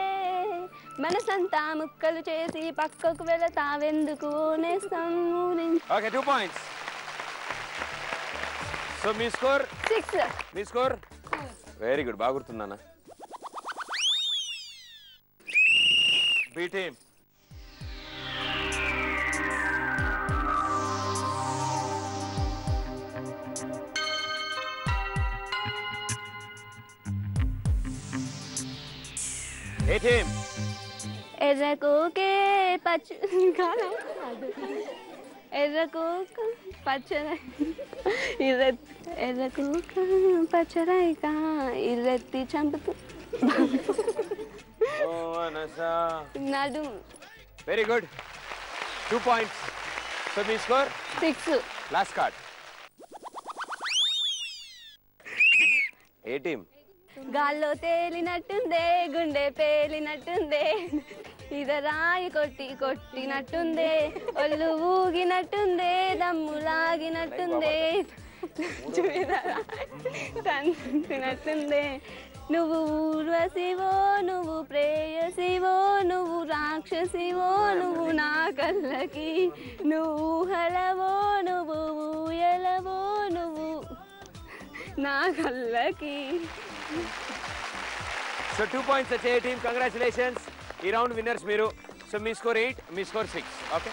మనసంతా ముక్కలు చేసి పక్కకు వెళతావెందుకు నేస్తాం ఊరించి. Okay, 2 points. సో మీ స్కోర్ 6. మీ స్కోర్? వెరీ గుడ్, బాగా గుర్తుందన్న. B team. A team? ఎర్రకోకే ఎర్రకోక పచ్చరాయి ఎర్రకోక పచ్చరాయిక ఇర్రెత్తి చంపుతూ ఓ అనసా. నడు. Very good, 2 points. సో మీ score 6. Last card. A team? గాల్లో తేలినట్టుందే, గుండె పేలినట్టుందే, ఇద రాయి కొట్టినట్టుందే, ఒళ్ళు ఊగినట్టుందే, దమ్ము లాగినట్టుందే, తంతున్నట్టుందే. నువ్వు ఊర్వశివో, నువ్వు ప్రేయసివో, నువ్వు రాక్షసివో, నువ్వు నా కళ్ళకి, నువ్వు ఊహలవో, నువ్వు ఊయలవో, నువ్వు నా కళ్ళకి. సో 2 పాయింట్స్ వచ్చే టీం. కంగ్రాచులేషన్స్. ఈ రౌండ్ విన్నర్స్ మీరు. సో మీ స్కోర్ 8, మీ score 6. Okay,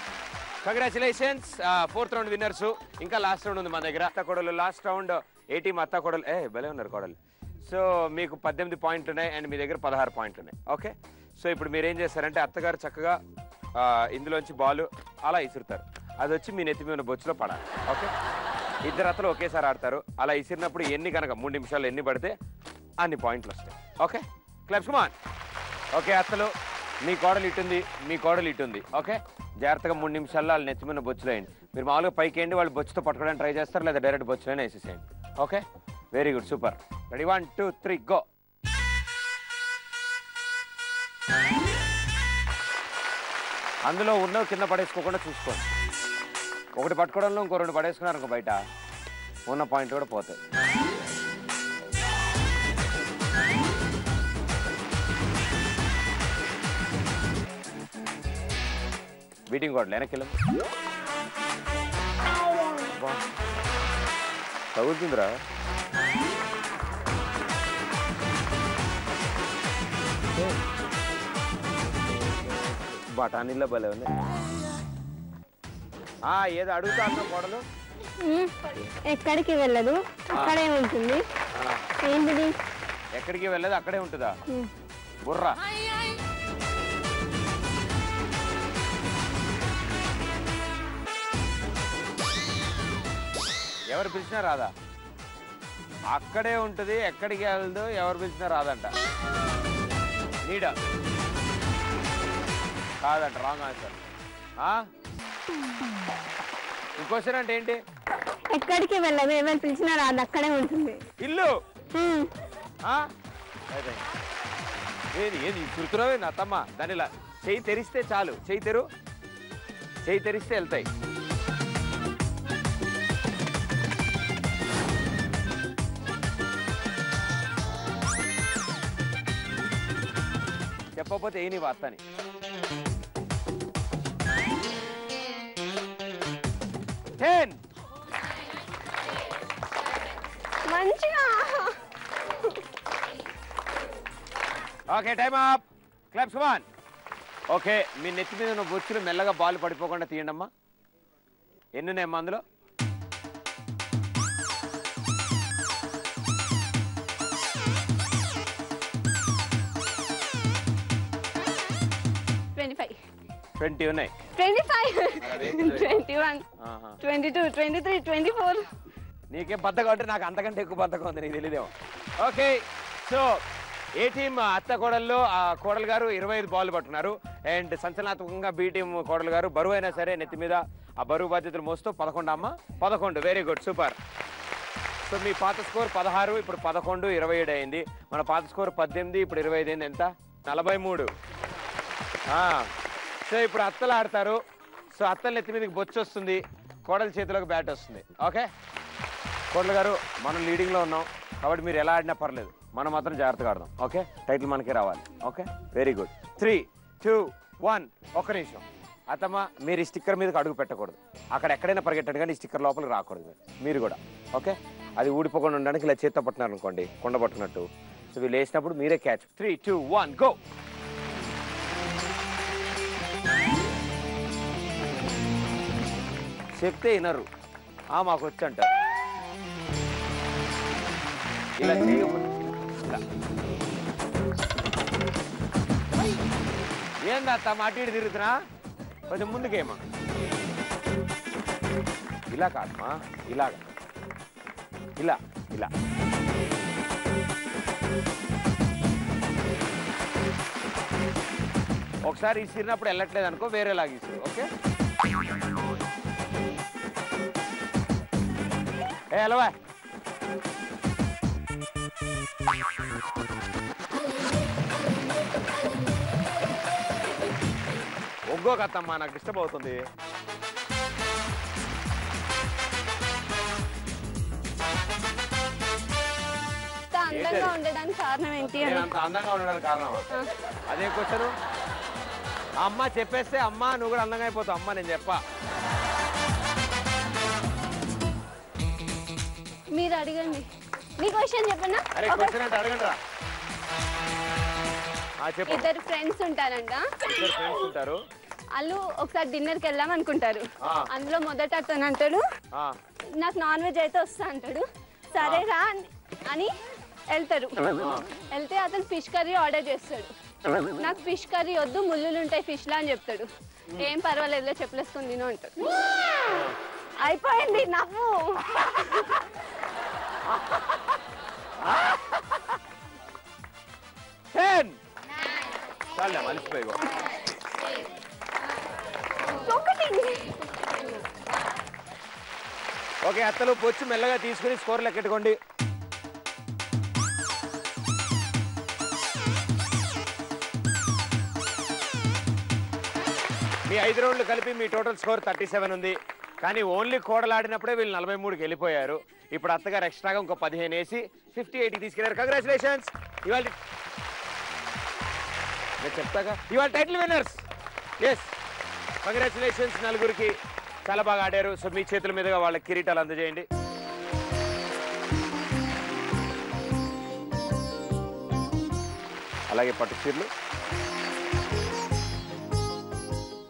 congratulations. 4th round winners. ఇంకా లాస్ట్ రౌండ్ ఉంది మన దగ్గర. అత్త కోడలు లాస్ట్ రౌండ్. ఏ టీం? అత్త కోడలు. భలే ఉన్నారు కోడలు. సో మీకు 18 పాయింట్లు ఉన్నాయి అండ్ మీ దగ్గర 16 పాయింట్లు ఉన్నాయి. ఓకే, సో ఇప్పుడు మీరు ఏం చేస్తారంటే అత్తగారు చక్కగా ఇందులోంచి బాల్ అలా ఇసురుతారు. అది వచ్చి మీ నెత్తి మీద బొచ్చులో పడాలి. ఓకే, ఇద్దరు అత్తలు ఒకేసారి ఆడతారు. అలా ఇసిరినప్పుడు ఎన్ని కనుక 3 నిమిషాలు ఎన్ని పడితే అన్ని పాయింట్లు వస్తాయి. ఓకే, క్లబ్స్ కమాన్. ఓకే అత్తలు, మీ కోడలు ఇటుంది, మీ కోడలు ఇటుంది. ఓకే, జాగ్రత్తగా 3 నిమిషాల్లో వాళ్ళు నెత్తి మీద బొచ్చులో వేయండి. మీరు మామూలుగా పైకి వేయండి, వాళ్ళు బొచ్చుతో పట్టుకోవడానికి ట్రై చేస్తారు, లేదా డైరెక్ట్ బొచ్చులోనే వేసేసేయండి. Okay, very good, super. Ready, 1 2 3 go. అందులో ఉన్నవి కింద పడేసుకోకుండా చూసుకోండి. ఒకటి పట్టుకోవడంలో ఇంకో 2 పడేసుకున్నారు ఇంకో బయట ఉన్న పాయింట్ కూడా పోతాయి. బీటింగ్ కోడలు వెనక్కి వెళ్ళం తగులుతుందిరా. బఠానీలో భలే ఉంది. ఏదో అడుగుతా అన్న కోడలు. ఎక్కడికి వెళ్ళదు, అక్కడే ఉంటుంది. ఏంటిది? ఎక్కడికి వెళ్ళదు, అక్కడే ఉంటుందా? బుర్రా. ఎవరు పిలిచినా రాదా? అక్కడే ఉంటుంది, ఎక్కడికి వెళ్ళదు, ఎవరు పిలిచినా రాదంట. నీడ కాదంట, రాంగ్ ఆన్సర్. ఇంకోసారి అంటే ఏంటి? ఎక్కడికి వెళ్ళదు, ఎవరు పిలిచినా రాదు, అక్కడే ఉంటుంది. ఇల్లు. ఏది ఏది చురుతున్నావే నా తమ్మ? దాని ఇలా చెయ్యి తెరిస్తే చాలు. చెయ్యి తెరిస్తే వెళ్తాయి. చెప్పకపోతే ఏ నీ వార్తని. మంచిగా. Okay, time up. Claps come on. Okay, మీ నెత్తి మీద ఉన్న బొచ్చులు మెల్లగా బాల్ పడిపోకుండా తీయండి అమ్మా. ఎన్ని ఉన్నాయమ్మా అందులో? 20 ఉన్నాయి. 25, 21, 22, 23, 24. నీకేం బద్దగా ఉంటే నాకు అంతకంటే ఎక్కువ బద్దగా ఉంది, నీకు తెలియదేమో. ఓకే, సో ఏ టీం అత్త కోడల్లో కోడలు గారు 25 బాల్ పట్టున్నారు. అండ్ సంచలనాత్మకంగా బి టీం కోడలు గారు బరువు అయినా సరే నెత్తి మీద ఆ బరువు బాధ్యతలు మోస్తూ 11 అమ్మ. 11, వెరీ గుడ్, సూపర్. సో మీ పాత స్కోర్ 16, ఇప్పుడు 11, 27 అయింది. మన పాత స్కోర్ 18, ఇప్పుడు 25 అయింది. ఎంత? 43. సో ఇప్పుడు అత్తలు ఆడతారు. సో అత్తల నెత్తి మీదకి బొచ్చు వస్తుంది, కోడల చేతిలోకి బ్యాట్ వస్తుంది. ఓకే, కోడలు గారు మనం లీడింగ్లో ఉన్నాం కాబట్టి మీరు ఎలా ఆడినా పర్లేదు, మనం మాత్రం జాగ్రత్తగా ఆడదాం. ఓకే, టైటిల్ మనకే రావాలి. Okay, very good. 3, 2, 1. ఒక్క నిమిషం. అత్తమ్మ, మీరు ఈ స్టిక్కర్ మీదకి అడుగు పెట్టకూడదు. అక్కడ ఎక్కడైనా పరిగెట్టండి కానీ ఈ స్టిక్కర్ లోపలికి రాకూడదు మీరు కూడా. ఓకే, అది ఊడిపోకుండా ఉండడానికి ఇలా చేత్తో పట్టున్నారు అనుకోండి, కొండ పట్టుకున్నట్టు. సో వీళ్ళు వేసినప్పుడు మీరే క్యాచ్. 3, 2, 1 గో. చెప్తే వినరు, మాకు వచ్చి అంటారు. ఇలా చేయకూడదు. ఏందా అత్తమ్మ అటు ఇటు తిరుగుతున్నా? కొంచెం ముందుకేమా. ఇలా కాదమ్మా, ఇలాగా, ఇలా ఇలా. ఒకసారి ఇసిరినప్పుడు వెళ్ళట్లేదు అనుకో, వేరేలాగా ఇసురు. ఓకే, ఏ హలోవా ఒగ్గోక అత్తమ్మా, నాకు డిస్టర్బ్ అవుతుంది. అందంగా ఉండడానికి కారణం ఏంటి? అంత అందంగా ఉండడానికి కారణం అదే క్వశ్చన్. అమ్మ చెప్పేస్తే అమ్మ నువ్వు కూడా అందంగా అయిపోతావు. అమ్మ నేను చెప్పా. మీరు అడగండి. మీ క్వశ్చన్ చెప్పనా? అరే క్వశ్చన్ అంటే అడగండి రా. చెప్పు. ఇద్దరు ఫ్రెండ్స్ ఉంటారంట. ఇద్దరు ఫ్రెండ్స్ ఉంటారు. వాళ్ళు ఒకసారి డిన్నర్కి వెళ్దాం అనుకుంటారు. అందులో మొదట అతను అంటాడు నాకు నాన్ వెజ్ అయితే వస్తా అంటాడు. సరే రా అని వెళ్తారు. వెళ్తే అతను ఫిష్ కర్రీ ఆర్డర్ చేస్తాడు. నాకు ఫిష్ కర్రీ వద్దు, ముళ్ళులు ఉంటాయి ఫిష్లా అని చెప్తాడు. ఏం పర్వాలేదులే చెప్పలేసుకుని తిను అంటాడు. అయిపోయింది నవ్వు. మలిసిపోయి ఓకే అత్తలు పొచ్చు మెల్లగా తీసుకుని స్కోర్ లెక్కెట్టుకోండి. మీ 5 రౌండ్లు కలిపి మీ టోటల్ స్కోర్ 37 ఉంది. కానీ ఓన్లీ కోడలాడినప్పుడే వీళ్ళు 43కి వెళ్ళిపోయారు. ఇప్పుడు అత్తగారు ఎక్స్ట్రాగా ఇంకో 15 వేసి 58కి తీసుకెళ్లారు. కంగ్రాచులేషన్స్. ఇవాళ నేను చెప్తాగా ఇవాళ టైటిల్ విన్నర్స్. ఎస్ కంగ్రాచులేషన్స్ నలుగురికి. చాలా బాగా ఆడారు. సో మీ చేతుల మీదుగా వాళ్ళ కిరీటాలు అందజేయండి. అలాగే పట్టు చీరలు,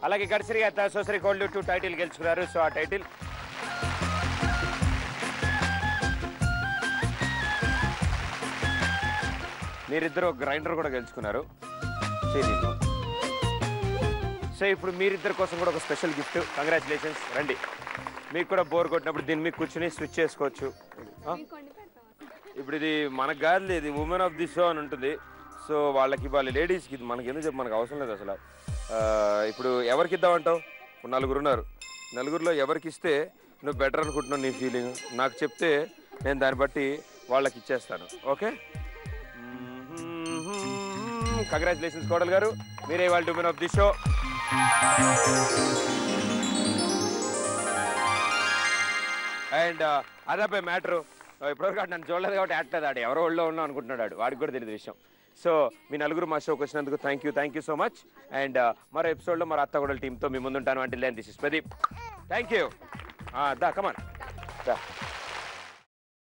అలాగే గడిసిరి అత్త సోసరి కోళ్ళు 2 టైటిల్ గెలుచుకున్నారు. సో ఆ టైటిల్ మీరిద్దరు గ్రైండర్ కూడా గెలుచుకున్నారు. సో ఇప్పుడు మీరిద్దరి కోసం కూడా ఒక స్పెషల్ గిఫ్ట్. కంగ్రాచులేషన్స్. రండి. మీకు కూడా బోర్ కొట్టినప్పుడు దీన్ని మీకు కూర్చుని స్విచ్ చేసుకోవచ్చు. ఇప్పుడు ఇది మనకు కాదు, ఇది ఉమెన్ ఆఫ్ ది షో అని ఉంటుంది. సో వాళ్ళకి ఇవ్వాలి, లేడీస్కి. ఇది మనకి ఎందుకు చెప్పి మనకు అవసరం లేదు అసలు. ఇప్పుడు ఎవరికి ఇద్దామంటావు? ఇప్పుడు 4 ఉన్నారు. 4లో ఎవరికి ఇస్తే నువ్వు బెటర్ అనుకుంటున్నావు నీ ఫీలింగ్ నాకు చెప్తే నేను దాన్ని బట్టి వాళ్ళకి ఇచ్చేస్తాను. ఓకే, కంగ్రాచులేషన్స్ కోడలు గారు. మీరే వాళ్ళ women of the show. And అదే మ్యాటరు. ఇప్పటివరకు నన్ను చూడలేదు కాబట్టి యాక్టర్ ఆడు ఎవరో ఒళ్ళో ఉన్నాం అనుకుంటున్నాడు. వాడికి కూడా తెలియదు విషయం. సో మీ నలుగురు మా షోకి వచ్చినందుకు thank you so much. And మరో ఎపిసోడ్లో మరో అత్తగొడల టీంతో మీ ముందుంటాను. అంటే this is Pradeep. Thank you. దా కమాన్ దా.